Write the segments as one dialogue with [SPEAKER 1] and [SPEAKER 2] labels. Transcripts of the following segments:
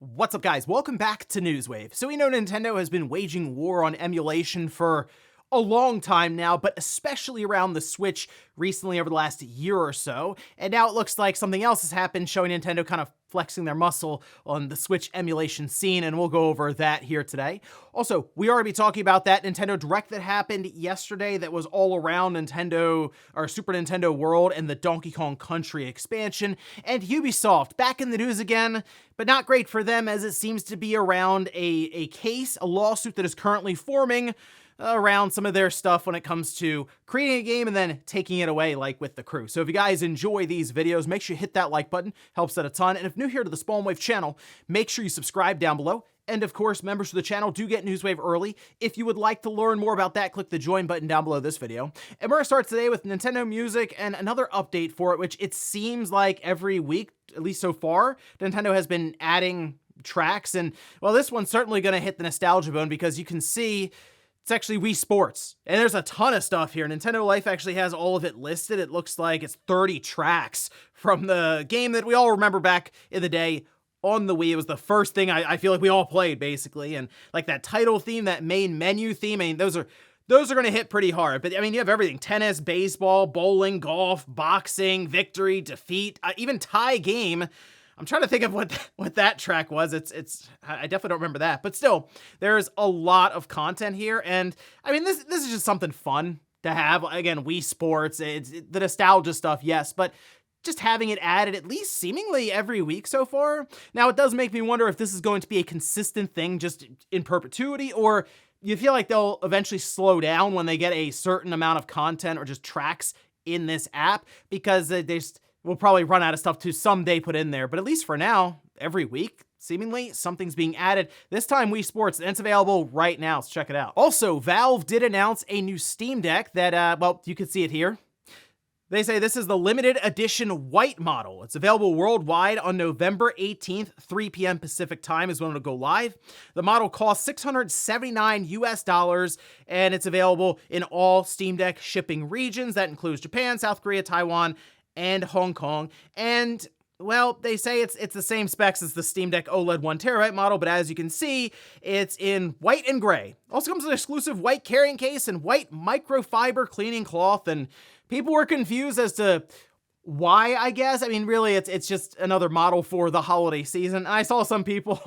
[SPEAKER 1] What's up, guys? Welcome back to Newswave. So we know Nintendo has been waging war on emulation for a long time now, but especially around the Switch recently over the last year or so. And now it looks like something else has happened, showing Nintendo kind of flexing their muscle on the Switch emulation scene, and we'll go over that here today. Also, we are going to be talking about that Nintendo Direct that happened yesterday that was all around Nintendo, or Super Nintendo World, and the Donkey Kong Country expansion, and Ubisoft back in the news again, but not great for them as it seems to be around a lawsuit that is currently forming around some of their stuff when it comes to creating a game and then taking it away, like with The Crew. So if you guys enjoy these videos, make sure you hit that like button, helps out a ton. And if new here to the Spawn Wave channel, make sure you subscribe down below. And of course, members of the channel do get Newswave early. If you would like to learn more about that, click the join button down below this video. And we're gonna start today with Nintendo Music and another update for it, which it seems like every week, at least so far, Nintendo has been adding tracks. And well, this one's certainly gonna hit the nostalgia bone because you can see it's actually Wii Sports, and there's a ton of stuff here. Nintendo Life actually has all of it listed. It looks like it's 30 tracks from the game that we all remember back in the day on the Wii. It was the first thing I feel like we all played, basically, and like that title theme, that main menu theme, I mean, those are going to hit pretty hard. But I mean, you have everything: tennis, baseball, bowling, golf, boxing, victory, defeat, even tie game. I'm trying to think of what that track was. I definitely don't remember that, but still, there's a lot of content here, and I mean, this is just something fun to have. Again, Wii Sports, it's the nostalgia stuff, yes, but just having it added at least seemingly every week so far. Now, it does make me wonder if this is going to be a consistent thing just in perpetuity, or you feel like they'll eventually slow down when they get a certain amount of content or just tracks in this app, because they just we'll probably run out of stuff to someday put in there. But at least for now, every week, seemingly, something's being added. This time, Wii Sports, and it's available right now, so check it out. Also, Valve did announce a new Steamdeck that, well, you can see it here. They say this is the limited edition white model. It's available worldwide on November 18th, 3 p.m. Pacific time is when it'll go live. The model costs $679 US, and it's available in all Steamdeck shipping regions. That includes Japan, South Korea, Taiwan, and Hong Kong. And well, they say it's the same specs as the Steamdeck OLED 1TB model, but as you can see, it's in white and gray. Also comes with an exclusive white carrying case and white microfiber cleaning cloth, and people were confused as to why, I guess. I mean, really, it's just another model for the holiday season. I saw some people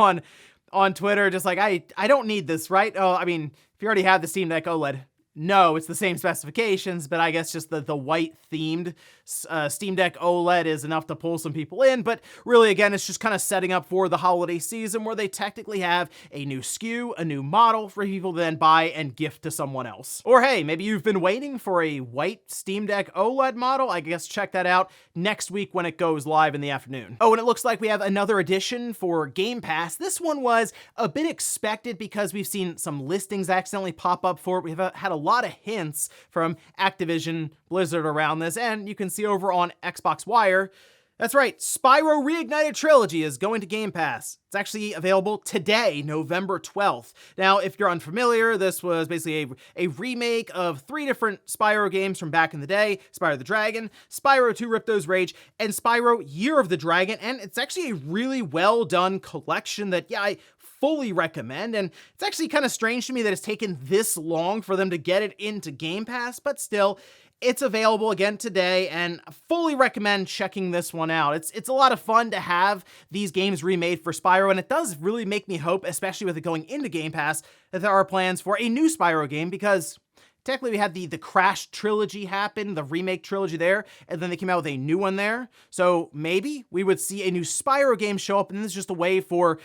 [SPEAKER 1] on Twitter just like, I don't need this, right? Oh, I mean, if you already have the Steamdeck OLED, no, it's the same specifications, but I guess just the white themed Steamdeck OLED is enough to pull some people in. But really, again, it's just kind of setting up for the holiday season where they technically have a new SKU, a new model for people to then buy and gift to someone else. Or hey, maybe you've been waiting for a white Steamdeck OLED model. I guess check that out next week when it goes live in the afternoon. Oh, and it looks like we have another edition for Game Pass. This one was a bit expected because we've seen some listings accidentally pop up for it. We've had a lot of hints from Activision Blizzard around this, and you can see over on Xbox Wire, that's right, Spyro Reignited Trilogy is going to Game Pass. It's actually available today, November 12th. Now, if you're unfamiliar, this was basically a remake of 3 different Spyro games from back in the day: Spyro the Dragon, Spyro 2 Ripto's Rage, and Spyro Year of the Dragon, and it's actually a really well done collection that, yeah, I fully recommend. And it's actually kind of strange to me that it's taken this long for them to get it into Game Pass, but still, it's available again today, and I fully recommend checking this one out. It's a lot of fun to have these games remade for Spyro, and it does really make me hope, especially with it going into Game Pass, that there are plans for a new Spyro game, because technically we had the Crash trilogy happen, the remake trilogy there, and then they came out with a new one there. So maybe we would see a new Spyro game show up, and this is just a way for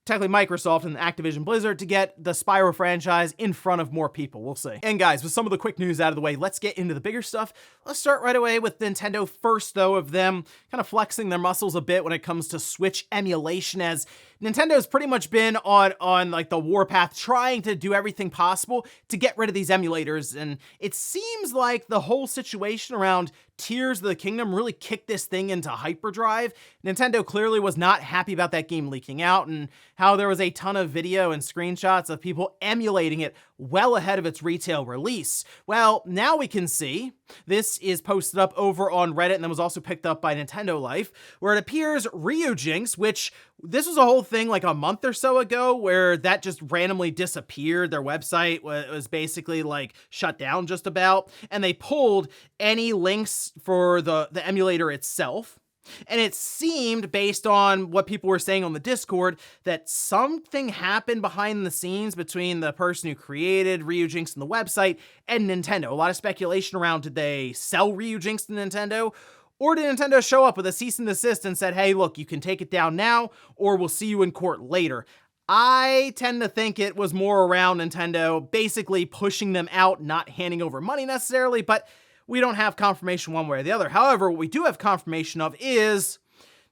[SPEAKER 1] technically Microsoft and Activision Blizzard to get the Spyro franchise in front of more people. We'll see. And guys, with some of the quick news out of the way, let's get into the bigger stuff. Let's start right away with Nintendo first, though, of them kind of flexing their muscles a bit when it comes to Switch emulation, as Nintendo's pretty much been on like the warpath, trying to do everything possible to get rid of these emulators. And it seems like the whole situation around Tears of the Kingdom really kicked this thing into hyperdrive. Nintendo clearly was not happy about that game leaking out, and how there was a ton of video and screenshots of people emulating it well ahead of its retail release. Well, now we can see This is posted up over on Reddit and then was also picked up by Nintendo Life, where it appears Ryujinx, which this was a whole thing like a month or so ago where that just randomly disappeared. Their website was basically like shut down just about, and they pulled any links for the emulator itself. And it seemed, based on what people were saying on the Discord, that something happened behind the scenes between the person who created Ryujinx and the website and Nintendo. A lot of speculation around, did they sell Ryujinx to Nintendo? Or did Nintendo show up with a cease and desist and said, hey, look, you can take it down now, or we'll see you in court later? I tend to think it was more around Nintendo basically pushing them out, not handing over money necessarily, but we don't have confirmation one way or the other. However, what we do have confirmation of is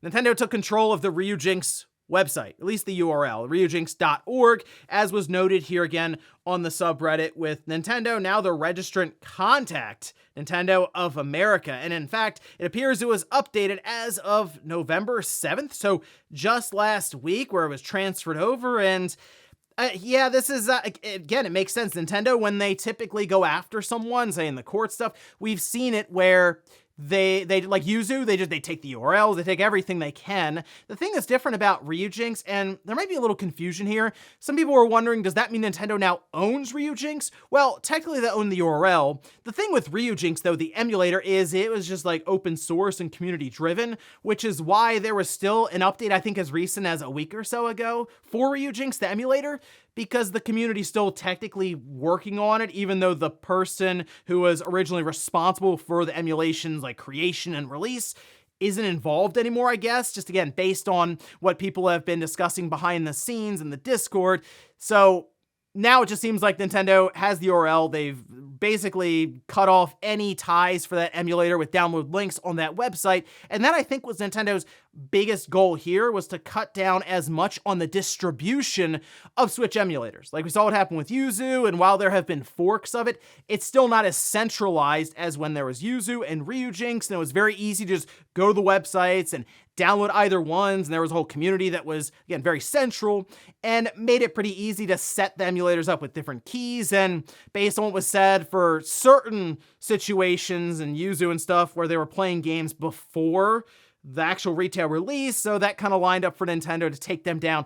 [SPEAKER 1] Nintendo took control of the Ryujinx website, at least the URL, ryujinx.org, as was noted here again on the subreddit with Nintendo. Now the registrant contact Nintendo of America. And in fact, it appears it was updated as of November 7th. So just last week, where it was transferred over. And yeah, this is, again, it makes sense. Nintendo, when they typically go after someone, say in the court stuff, we've seen it where they like Yuzu, they take the URLs, they take everything they can. The thing that's different about Ryujinx, and there might be a little confusion here, some people were wondering, does that mean Nintendo now owns Ryujinx? Well, technically they own the URL. The thing with Ryujinx, though, the emulator, is it was just like open source and community driven, which is why there was still an update, I think as recent as a week or so ago, for Ryujinx, the emulator, because the community's still technically working on it, even though the person who was originally responsible for the emulation's like creation and release isn't involved anymore, I guess, just again, based on what people have been discussing behind the scenes in the Discord. So now it just seems like Nintendo has the URL. They've basically cut off any ties for that emulator with download links on that website. And that, I think, was Nintendo's biggest goal here, was to cut down as much on the distribution of Switch emulators. Like we saw what happened with Yuzu, and while there have been forks of it, it's still not as centralized as when there was Yuzu and Ryujinx, and it was very easy to just go to the websites and download either ones, and there was a whole community that was, again, very central, and made it pretty easy to set the emulators up with different keys. And based on what was said, for certain situations and Yuzu and stuff where they were playing games before the actual retail release, so that kind of lined up for Nintendo to take them down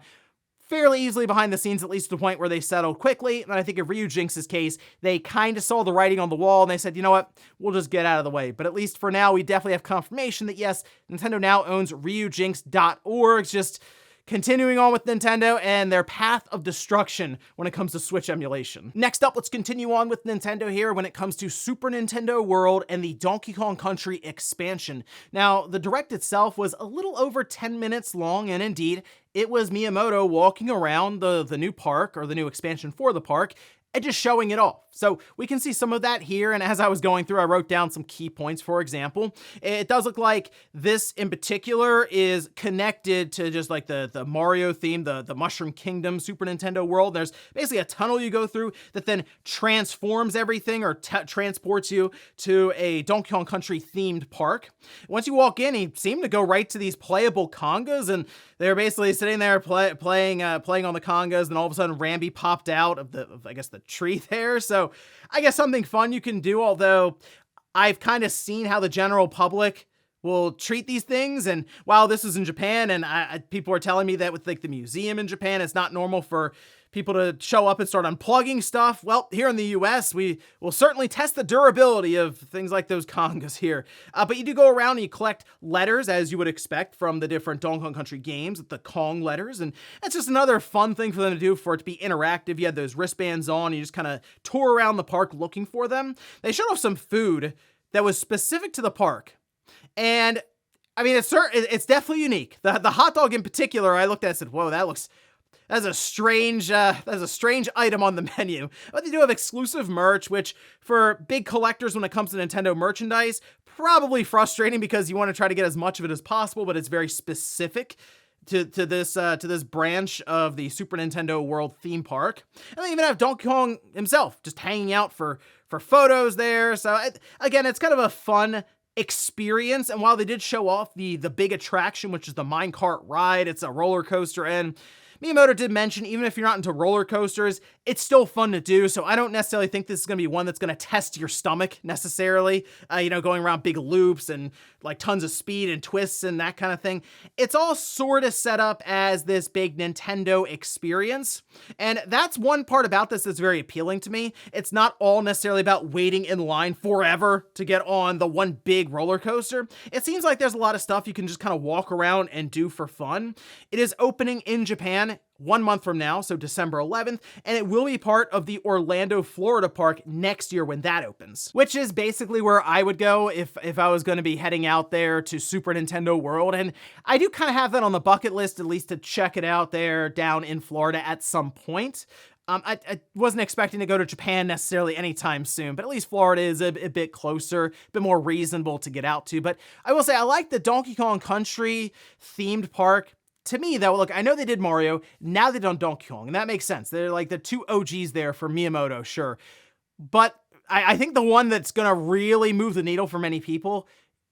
[SPEAKER 1] fairly easily behind the scenes, at least to the point where they settled quickly. And I think in Ryujinx's case, they kind of saw the writing on the wall and they said, you know what, we'll just get out of the way. But at least for now, we definitely have confirmation that yes, Nintendo now owns Ryujinx.org. Just continuing on with Nintendo and their path of destruction when it comes to Switch emulation. Next up, let's continue on with Nintendo here when it comes to Super Nintendo World and the Donkey Kong Country expansion. Now, the direct itself was a little over 10 minutes long, and indeed, it was Miyamoto walking around the new park, or the new expansion for the park, and just showing it off. So we can see some of that here, and as I was going through, I wrote down some key points. For example, it does look like this in particular is connected to just like the Mario theme, the Mushroom Kingdom Super Nintendo World. There's basically a tunnel you go through that then transforms everything, or transports you to a Donkey Kong Country themed park. Once you walk in, you seem to go right to these playable congas, and they're basically sitting there playing on the congas, and all of a sudden Rambi popped out of I guess the tree there. So I guess something fun you can do, although I've kind of seen how the general public will treat these things. And while this is in Japan, and people are telling me that with like the museum in Japan, it's not normal for people to show up and start unplugging stuff. Well, here in the US, we will certainly test the durability of things like those congas here. But you do go around and you collect letters, as you would expect from the different Donkey Kong Country games, the Kong letters. And that's just another fun thing for them to do, for it to be interactive. You had those wristbands on, you just kind of tour around the park looking for them. They showed off some food that was specific to the park. And I mean, it's definitely unique. The hot dog in particular, I looked at and said, whoa, that's a strange item on the menu. But they do have exclusive merch, which for big collectors when it comes to Nintendo merchandise, probably frustrating because you want to try to get as much of it as possible, but it's very specific to this branch of the Super Nintendo World theme park. And they even have Donkey Kong himself just hanging out for photos there. So again, it's kind of a fun experience. And while they did show off the big attraction, which is the minecart ride, it's a roller coaster, and Miyamoto did mention, even if you're not into roller coasters, it's still fun to do, so I don't necessarily think this is going to be one that's going to test your stomach necessarily, going around big loops and like tons of speed and twists and that kind of thing. It's all sort of set up as this big Nintendo experience, and that's one part about this that's very appealing to me. It's not all necessarily about waiting in line forever to get on the one big roller coaster. It seems like there's a lot of stuff you can just kind of walk around and do for fun. It is opening in Japan 1 month from now, so December 11th, and it will be part of the Orlando, Florida park next year when that opens, which is basically where I would go if I was going to be heading out there to Super Nintendo World, and I do kind of have that on the bucket list, at least to check it out there down in Florida at some point. I wasn't expecting to go to Japan necessarily anytime soon, but at least Florida is a bit closer, a bit more reasonable to get out to. But I will say I like the Donkey Kong Country themed park. To me, though, look, I know they did Mario, now they've done Donkey Kong, and that makes sense. They're like the two OGs there for Miyamoto, sure. But I think the one that's gonna really move the needle for many people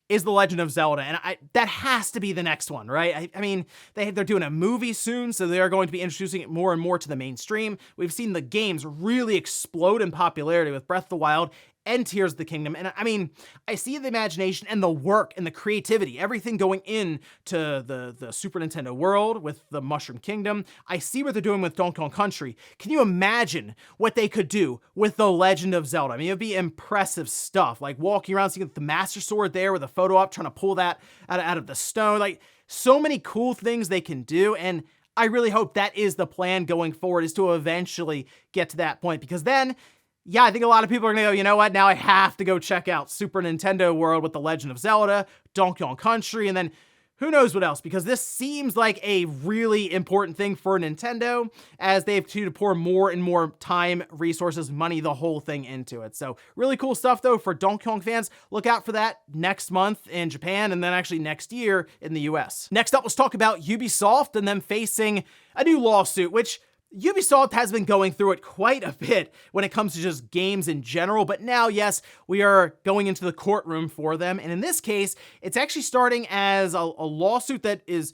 [SPEAKER 1] is The Legend of Zelda, and that has to be the next one, right? I mean, they're doing a movie soon, so they are going to be introducing it more and more to the mainstream. We've seen the games really explode in popularity with Breath of the Wild and Tears of the Kingdom, and I mean, I see the imagination and the work and the creativity, everything going into the Super Nintendo world with the Mushroom Kingdom. I see what they're doing with Donkey Kong Country. Can you imagine what they could do with The Legend of Zelda? I mean, it'd be impressive stuff, like walking around, seeing the Master Sword there with a photo op, trying to pull that out of the stone, like so many cool things they can do, and I really hope that is the plan going forward, is to eventually get to that point, because then, yeah, I think a lot of people are gonna go, you know what, now I have to go check out Super Nintendo World with The Legend of Zelda, Donkey Kong Country, and then who knows what else, because this seems like a really important thing for Nintendo as they have to pour more and more time, resources, money, the whole thing into it. So really cool stuff though for Donkey Kong fans. Look out for that next month in Japan and then actually next year in the US. Next up, let's talk about Ubisoft and them facing a new lawsuit, which Ubisoft has been going through it quite a bit when it comes to just games in general, but now, yes, we are going into the courtroom for them, and in this case, it's actually starting as a lawsuit that is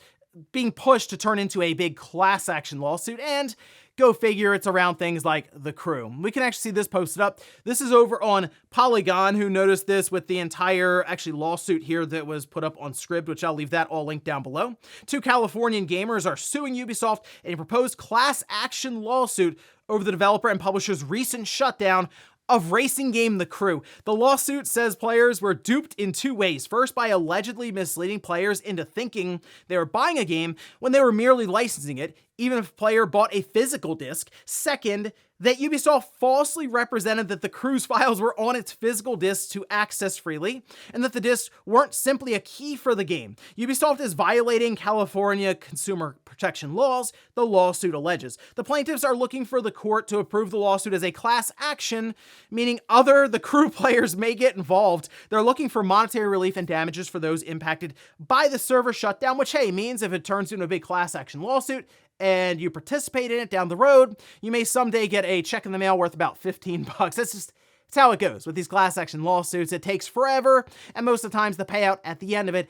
[SPEAKER 1] being pushed to turn into a big class action lawsuit, and go figure, it's around things like The Crew. We can actually see this posted up. This is over on Polygon, who noticed this with the entire actually lawsuit here that was put up on Scribd, which I'll leave that all linked down below. Two Californian gamers are suing Ubisoft in a proposed class action lawsuit over the developer and publisher's recent shutdown of racing game The Crew. The lawsuit says players were duped in two ways. First, by allegedly misleading players into thinking they were buying a game when they were merely licensing it, even if a player bought a physical disc. Second, that Ubisoft falsely represented that the Crew's files were on its physical discs to access freely, and that the discs weren't simply a key for the game. Ubisoft is violating California consumer protection laws, the lawsuit alleges. The plaintiffs are looking for the court to approve the lawsuit as a class action, meaning the Crew players may get involved. They're looking for monetary relief and damages for those impacted by the server shutdown, which, hey, means if it turns into a big class action lawsuit, and you participate in it down the road, you may someday get a check in the mail worth about 15 bucks. It's how it goes with these class action lawsuits. It takes forever, and most of the times the payout at the end of it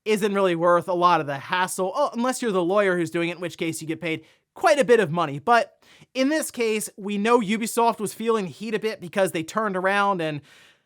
[SPEAKER 1] isn't really worth a lot of the hassle, unless you're the lawyer who's doing it, in which case you get paid quite a bit of money. But in this case, we know Ubisoft was feeling heat a bit because they turned around and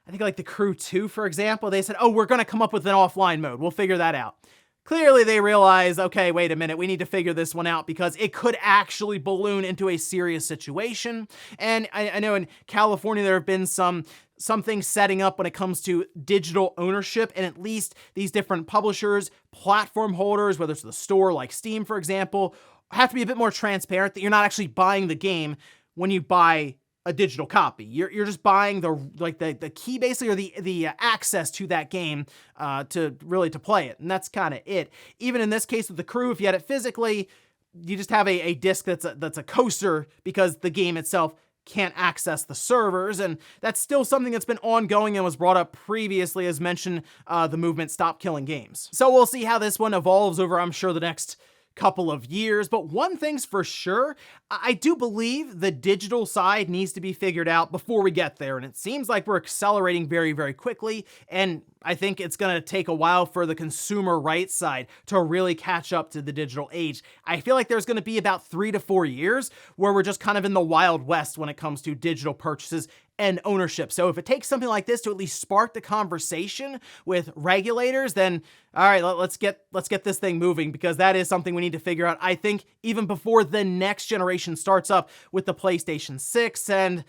[SPEAKER 1] I think like The Crew 2, for example, they said, oh, we're going to come up with an offline mode. We'll figure that out. Clearly, they realize, okay, wait a minute, we need to figure this one out because it could actually balloon into a serious situation. And I know in California, there have been some things setting up when it comes to digital ownership, and at least these different publishers, platform holders, whether it's the store like Steam, for example, have to be a bit more transparent that you're not actually buying the game when you buy a digital copy. You're just buying the key basically, or the access to that game to play it, and that's kind of it. Even in this case with The Crew, if you had it physically, you just have a disc that's a coaster because the game itself can't access the servers, and that's still something that's been ongoing and was brought up previously as mentioned, the movement Stop Killing Games. So we'll see how this one evolves over, I'm sure, the next couple of years. But one thing's for sure, I do believe the digital side needs to be figured out before we get there. And it seems like we're accelerating very, very quickly. And I think it's going to take a while for the consumer rights side to really catch up to the digital age. I feel like there's going to be about 3 to 4 years where we're just kind of in the Wild West when it comes to digital purchases and ownership. So if it takes something like this to at least spark the conversation with regulators, then all right, let's get this thing moving, because that is something we need to figure out, I think, even before the next generation starts up with the PlayStation 6 and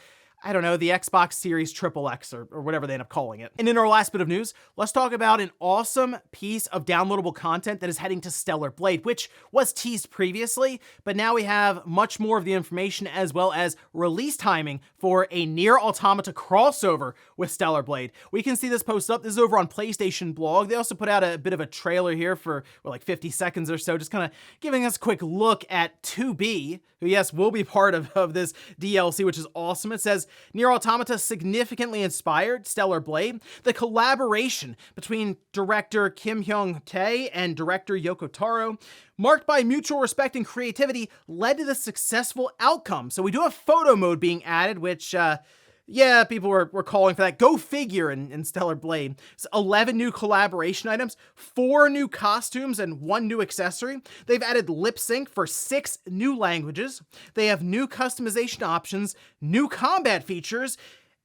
[SPEAKER 1] I don't know, the Xbox Series XXX or whatever they end up calling it. And in our last bit of news, let's talk about an awesome piece of downloadable content that is heading to Stellar Blade, which was teased previously, but now we have much more of the information as well as release timing for a Nier Automata crossover with Stellar Blade. We can see this posted up. This is over on PlayStation Blog. They also put out a bit of a trailer here for like 50 seconds or so, just kind of giving us a quick look at 2B, who, yes, will be part of this DLC, which is awesome. It says, Nier Automata significantly inspired Stellar Blade. The collaboration between director Kim Hyung-tae and director Yoko Taro, marked by mutual respect and creativity, led to the successful outcome. So we do have photo mode being added, which, yeah, people were calling for that. Go figure in Stellar Blade. It's 11 new collaboration items, 4 new costumes, and 1 new accessory. They've added lip sync for 6 new languages. They have new customization options, new combat features,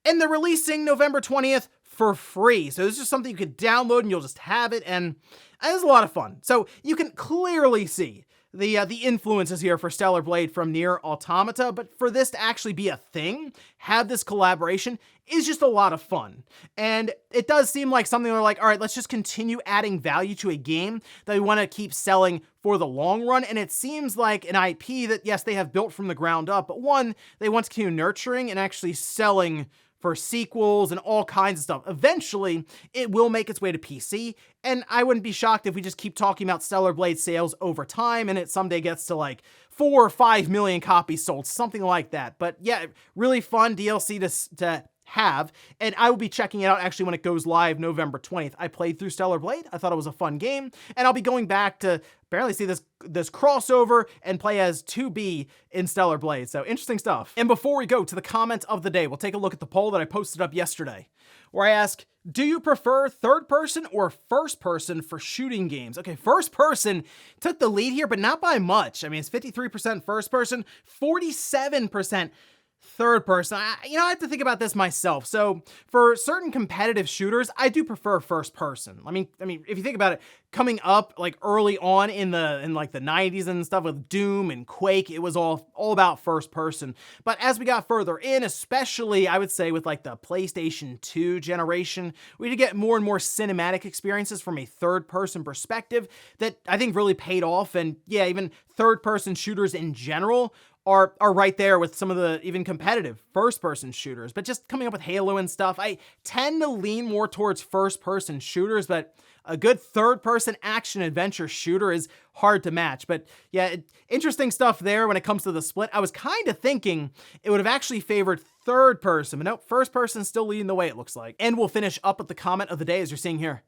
[SPEAKER 1] and they're releasing November 20th for free. So this is something you could download and you'll just have it, and it's a lot of fun. So you can clearly see the influences here for Stellar Blade from Nier Automata, but for this to actually be a thing, have this collaboration, is just a lot of fun. And it does seem like something where like, all right, let's just continue adding value to a game that we want to keep selling for the long run. And it seems like an IP that, yes, they have built from the ground up, but one, they want to continue nurturing and actually selling for sequels and all kinds of stuff. Eventually, it will make its way to PC, and I wouldn't be shocked if we just keep talking about Stellar Blade sales over time and it someday gets to like 4 or 5 million copies sold, something like that. But yeah, really fun DLC to have, and I will be checking it out actually when it goes live November 20th. I played through Stellar Blade. I thought it was a fun game, and I'll be going back to apparently see this crossover and play as 2B in Stellar Blade. So interesting stuff. And before we go to the comment of the day, we'll take a look at the poll that I posted up yesterday, where I ask, do you prefer third person or first person for shooting games? Okay, first person took the lead here, but not by much. I mean, it's 53% first person, 47% third person. I have to think about this myself. So for certain competitive shooters, I do prefer first person. I mean, if you think about it, coming up like early on in like the 90s and stuff with Doom and Quake, it was all about first person. But as we got further in, especially I would say with like the PlayStation 2 generation, we did get more and more cinematic experiences from a third person perspective that I think really paid off. And yeah, even third person shooters in general are right there with some of the even competitive first-person shooters. But just coming up with Halo and stuff, I tend to lean more towards first-person shooters, but a good third-person action-adventure shooter is hard to match. But yeah, interesting stuff there when it comes to the split. I was kind of thinking it would have actually favored third-person, but nope, first-person's still leading the way, it looks like. And we'll finish up with the comment of the day, as you're seeing here.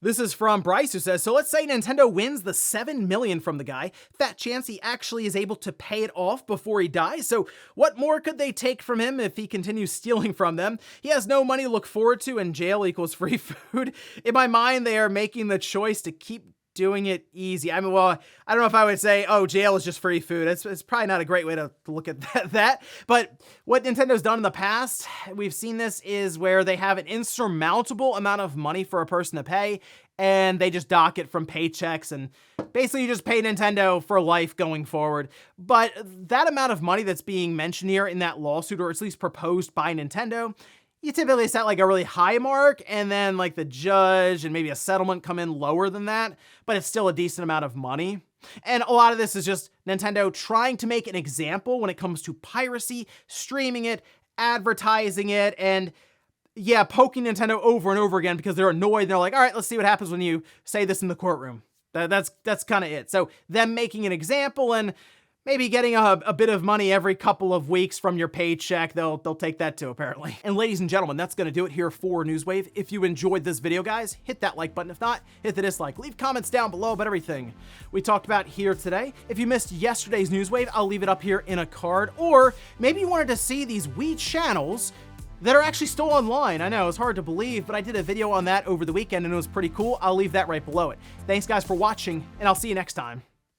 [SPEAKER 1] This is from Bryce, who says, so let's say Nintendo wins the $7 million from the guy. Fat chance he actually is able to pay it off before he dies. So what more could they take from him if he continues stealing from them? He has no money to look forward to, and jail equals free food. In my mind, they are making the choice to keep doing it easy. I mean, well, I don't know if I would say, oh, jail is just free food. It's probably not a great way to look at that. But what Nintendo's done in the past, we've seen this, is where they have an insurmountable amount of money for a person to pay, and they just dock it from paychecks, and basically you just pay Nintendo for life going forward. But that amount of money that's being mentioned here in that lawsuit, or at least proposed by Nintendo, you typically set like a really high mark, and then like the judge and maybe a settlement come in lower than that, but it's still a decent amount of money. And a lot of this is just Nintendo trying to make an example when it comes to piracy, streaming it, advertising it, and yeah, poking Nintendo over and over again because they're annoyed. And they're like, all right, let's see what happens when you say this in the courtroom. That's kind of it. So them making an example and maybe getting a bit of money every couple of weeks from your paycheck. They'll take that too, apparently. And ladies and gentlemen, that's gonna do it here for Newswave. If you enjoyed this video, guys, hit that like button. If not, hit the dislike. Leave comments down below about everything we talked about here today. If you missed yesterday's Newswave, I'll leave it up here in a card. Or maybe you wanted to see these Wii channels that are actually still online. I know, it's hard to believe, but I did a video on that over the weekend and it was pretty cool. I'll leave that right below it. Thanks guys for watching, and I'll see you next time.